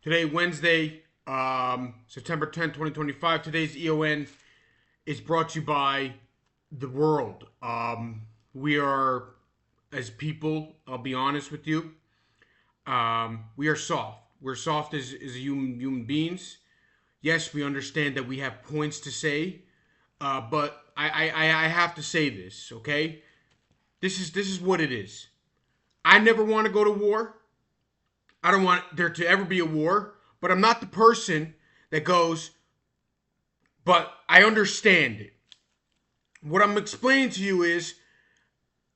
Today, Wednesday, September 10th, 2025. Today's EON is brought to you by the world. We are, as people, I'll be honest with you, we are soft. We're soft as human beings. Yes, we understand that we have points to say, but I have to say this, okay? This is what it is. I never want to go to war. I don't want there to ever be a war, but I'm not the person that goes, but I understand it. What I'm explaining to you is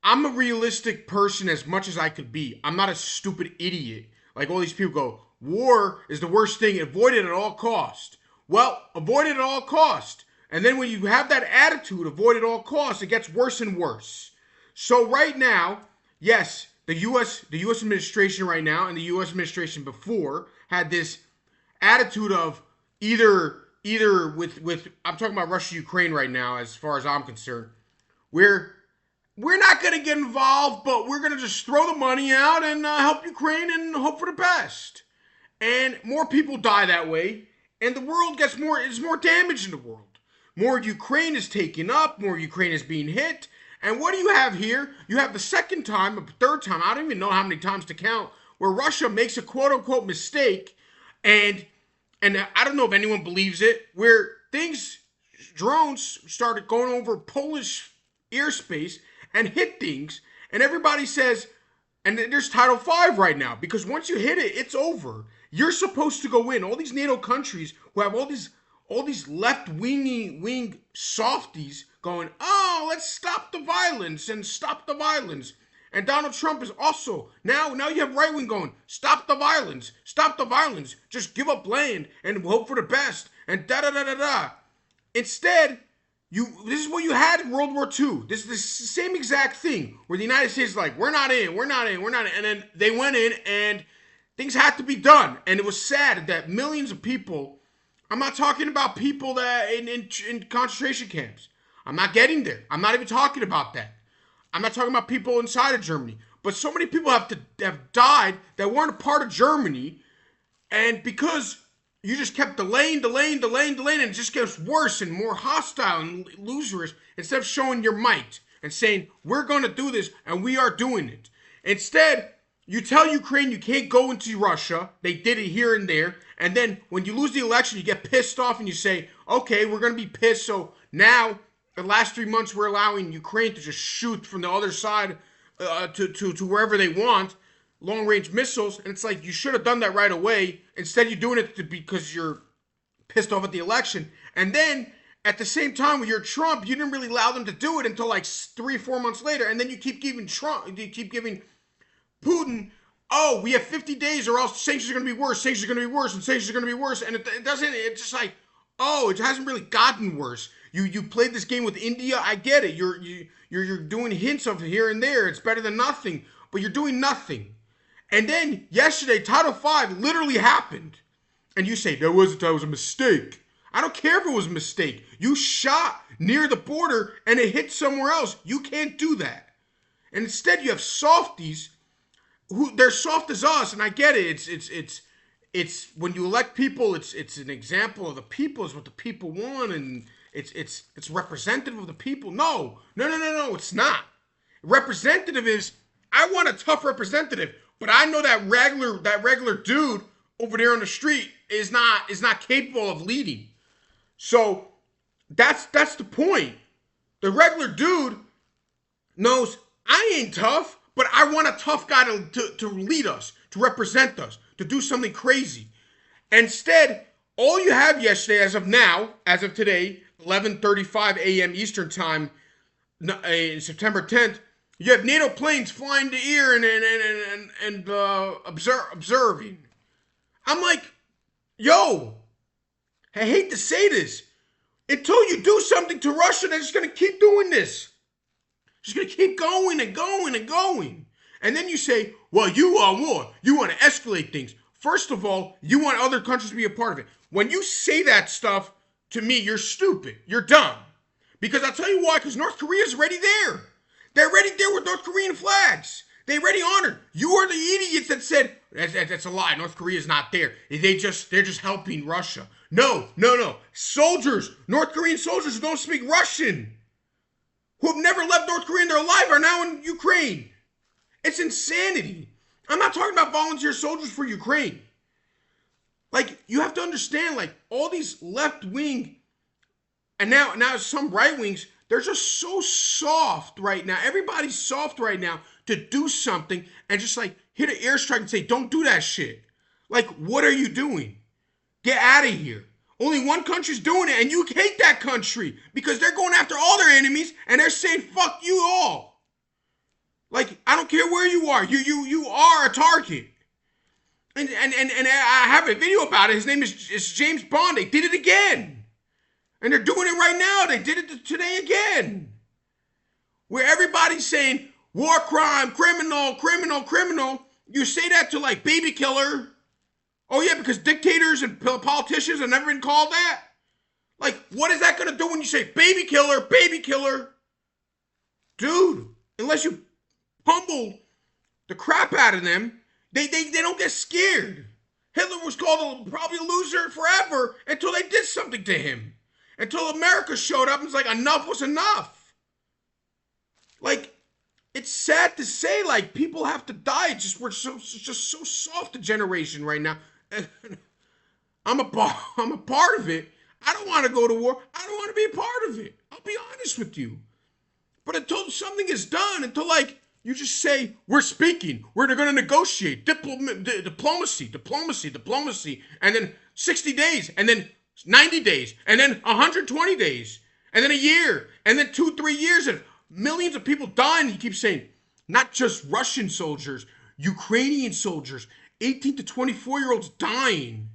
I'm a realistic person as much as I could be. I'm not a stupid idiot. Like all these people go, war is the worst thing, avoid it at all cost. Well, avoid it at all cost. And then when you have that attitude, avoid at all costs, it gets worse and worse. So right now, yes, the US administration right now and the US administration before had this attitude of either with I'm talking about Russia Ukraine right now as far as I'm concerned. We're not going to get involved, but we're going to just throw the money out and help Ukraine and hope for the best. And more people die that way, and the world gets more. There's more damage in the world. More Ukraine is taken up. More Ukraine is being hit. And what do you have here? You have the second time, or third time. I don't even know how many times to count, where Russia makes a quote unquote mistake, and I don't know if anyone believes it, where drones started going over Polish airspace and hit things, and everybody says, and there's Title V right now, because once you hit it, it's over. You're supposed to go in. All these NATO countries who have all these wing softies going, oh, let's stop the violence and stop the violence. And Donald Trump is also now you have right wing going, stop the violence, just give up land and hope for the best and da da da da da. Instead, this is what you had in World War II. This is the same exact thing where the United States is like, we're not in, and then they went in and things had to be done. And it was sad that millions of people, I'm not talking about people that in concentration camps. I'm not getting there. I'm not even talking about that. I'm not talking about people inside of Germany. But so many people have died that weren't a part of Germany, and because you just kept delaying, and it just gets worse and more hostile and loserous instead of showing your might and saying, we're going to do this and we are doing it. Instead, you tell Ukraine you can't go into Russia. They did it here and there. And then when you lose the election, you get pissed off and you say, okay, we're going to be pissed. So now, the last 3 months, we're allowing Ukraine to just shoot from the other side to wherever they want, long-range missiles. And it's like, you should have done that right away. Instead, you're doing it because you're pissed off at the election. And then, at the same time, with your Trump, you didn't really allow them to do it until like 3 or 4 months later. And then you keep giving Putin, oh, we have 50 days or else sanctions are going to be worse, and sanctions are going to be worse. And it doesn't, it's just like, oh, it hasn't really gotten worse. You played this game with India, I get it. You're doing hints of here and there. It's better than nothing, but you're doing nothing. And then yesterday, Title V literally happened. And you say, that was a mistake. I don't care if it was a mistake. You shot near the border and it hit somewhere else. You can't do that. And instead you have softies who they're soft as us, and I get it. It's when you elect people, it's an example of the people, is what the people want, and it's representative of the people. No, it's not. Representative is, I want a tough representative, but I know that regular dude over there on the street is not capable of leading. So that's the point. The regular dude knows I ain't tough, but I want a tough guy to lead us, to represent us, to do something crazy. Instead, all you have yesterday, as of today, 11:35 a.m. Eastern Time, September 10th, you have NATO planes flying the air and observing. I'm like, yo, I hate to say this. Until you do something to Russia, they're just going to keep doing this. Just going to keep going and going and going. And then you say, well, you want war. You want to escalate things. First of all, you want other countries to be a part of it. When you say that stuff to me, you're stupid. You're dumb. Because I'll tell you why. Because North Korea's already there. They're already there with North Korean flags. They already honored. You are the idiots that said, That's a lie. North Korea is not there. They're just helping Russia. No. Soldiers, North Korean soldiers who don't speak Russian, who have never left North Korea in their life, are now in Ukraine. It's insanity. I'm not talking about volunteer soldiers for Ukraine. Like, you have to understand, like, all these left wing and now some right wings, they're just so soft right now. Everybody's soft right now to do something and just like hit an airstrike and say, don't do that shit. Like, what are you doing? Get out of here. Only one country's doing it, and you hate that country because they're going after all their enemies and they're saying, fuck you all. Like, I don't care where you are. You are a target. And I have a video about it. His name is James Bond. They did it again. And they're doing it right now. They did it today again. Where everybody's saying, war crime, criminal. You say that to like baby killer. Oh yeah, because dictators and politicians have never been called that. Like, what is that going to do when you say baby killer? Dude, unless you pummel the crap out of them, they don't get scared. Hitler was called probably a loser forever until they did something to him. Until America showed up and was like, enough was enough. Like, it's sad to say, like, people have to die. We're just so soft a generation right now. I'm a part of it. I don't want to go to war. I don't want to be a part of it. I'll be honest with you. But until something is done, until like you just say, we're speaking, we're going to negotiate, diplomacy, and then 60 days, and then 90 days, and then 120 days, and then a year, and then 2-3 years, and millions of people dying. He keeps saying, not just Russian soldiers, Ukrainian soldiers, 18 to 24-year-olds dying.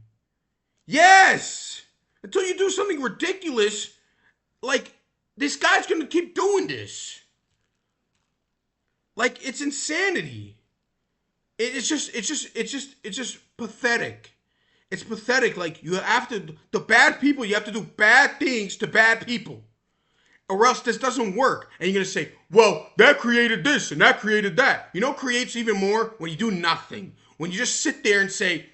Yes! Until you do something ridiculous, like, this guy's going to keep doing this. Like, it's insanity. It's just pathetic. It's pathetic. Like, you have to, the bad people, you have to do bad things to bad people. Or else this doesn't work. And you're going to say, well, that created this and that created that. You know, creates even more when you do nothing. When you just sit there and say,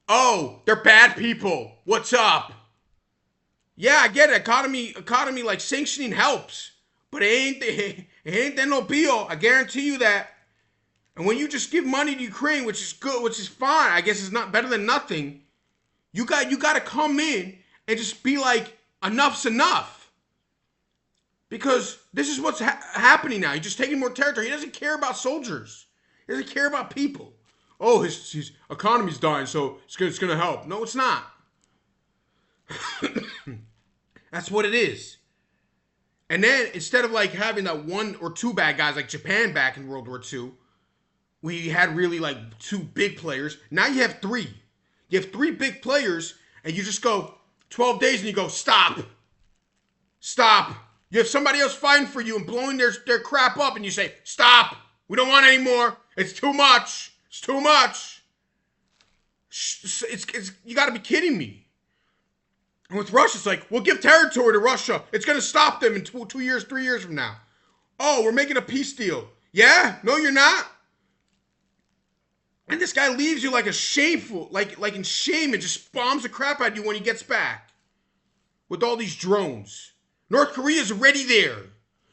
oh, they're bad people. What's up? Yeah, I get it. Economy like sanctioning helps. But it ain't that no deal. I guarantee you that. And when you just give money to Ukraine, which is good, which is fine, I guess it's not better than nothing. You got to come in and just be like, enough's enough. Because this is what's happening now. He's just taking more territory. He doesn't care about soldiers. He doesn't care about people. Oh, his economy's dying, so it's going to help. No, it's not. That's what it is. And then instead of like having that 1 or 2 bad guys like Japan back in World War II, we had really like 2 big players. Now you have 3. You have 3 big players, and you just go 12 days and you go, stop. You have somebody else fighting for you and blowing their crap up, and you say, stop. We don't want any more. It's too much. You got to be kidding me. And with Russia, it's like, we'll give territory to Russia. It's going to stop them in 2 years, 3 years from now. Oh, we're making a peace deal. Yeah? No, you're not. And this guy leaves you like a shameful, like in shame, and just bombs the crap out of you when he gets back. With all these drones. North Korea is already there.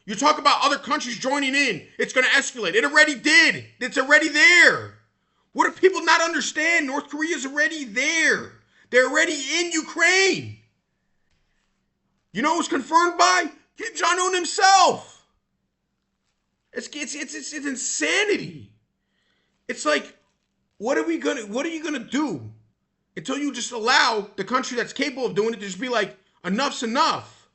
You talk about other countries joining in. It's going to escalate. It already did. It's already there. What do people not understand? North Korea is already there. They're already in Ukraine. You know who's confirmed by? Kim Jong-un himself. It's insanity. It's like, what are you gonna do until you just allow the country that's capable of doing it to just be like, enough's enough.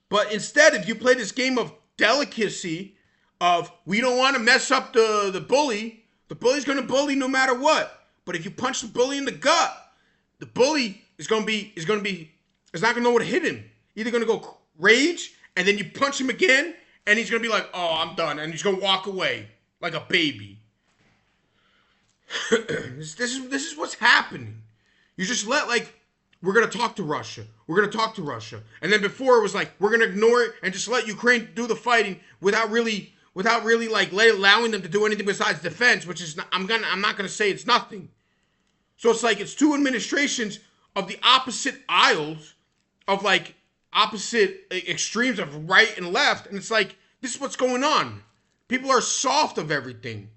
But instead, if you play this game of delicacy, of we don't want to mess up the bully's gonna bully no matter what. But if you punch the bully in the gut, the bully is not gonna know what to hit him. Either gonna go rage, and then you punch him again, and he's gonna be like, oh, I'm done, and he's gonna walk away like a baby. This is what's happening. You just let, like, we're gonna talk to Russia. And then before it was like, we're gonna ignore it and just let Ukraine do the fighting without without really like allowing them to do anything besides defense, which is not, I'm not gonna say it's nothing. So it's like it's two administrations of the opposite aisles, of like opposite extremes of right and left, and it's like this is what's going on. People are soft of everything.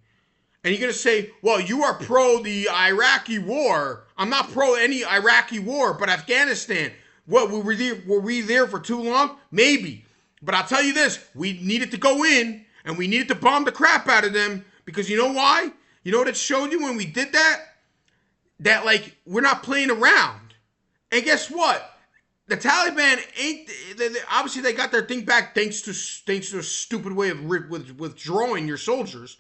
And you're going to say, well, you are pro the Iraqi war. I'm not pro any Iraqi war, but Afghanistan. What, were we there for too long? Maybe. But I'll tell you this, we needed to go in and we needed to bomb the crap out of them, because you know why? You know what it showed you when we did that? That like we're not playing around. And guess what? The Taliban ain't, obviously they got their thing back thanks to a stupid way of withdrawing your soldiers.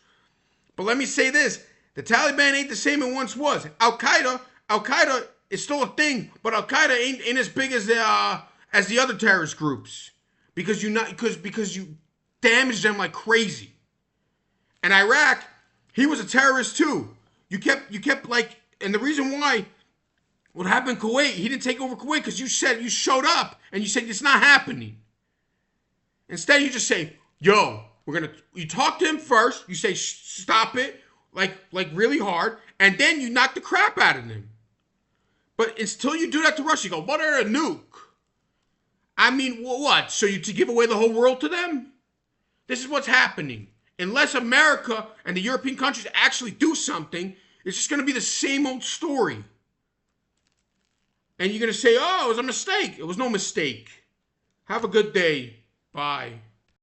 But let me say this, the Taliban ain't the same it once was. Al-Qaeda is still a thing, but Al-Qaeda ain't as big as the other terrorist groups. Because you damaged them like crazy. And Iraq, he was a terrorist too. You kept like, and the reason why what happened in Kuwait, he didn't take over Kuwait because you showed up and you said it's not happening. Instead, you just say, yo, you talk to him first, you say stop it, like really hard, and then you knock the crap out of him. But until you do that to Russia, you go, what are a nuke? I mean, what? So to give away the whole world to them? This is what's happening. Unless America and the European countries actually do something, it's just going to be the same old story. And you're going to say, oh, it was a mistake. It was no mistake. Have a good day. Bye.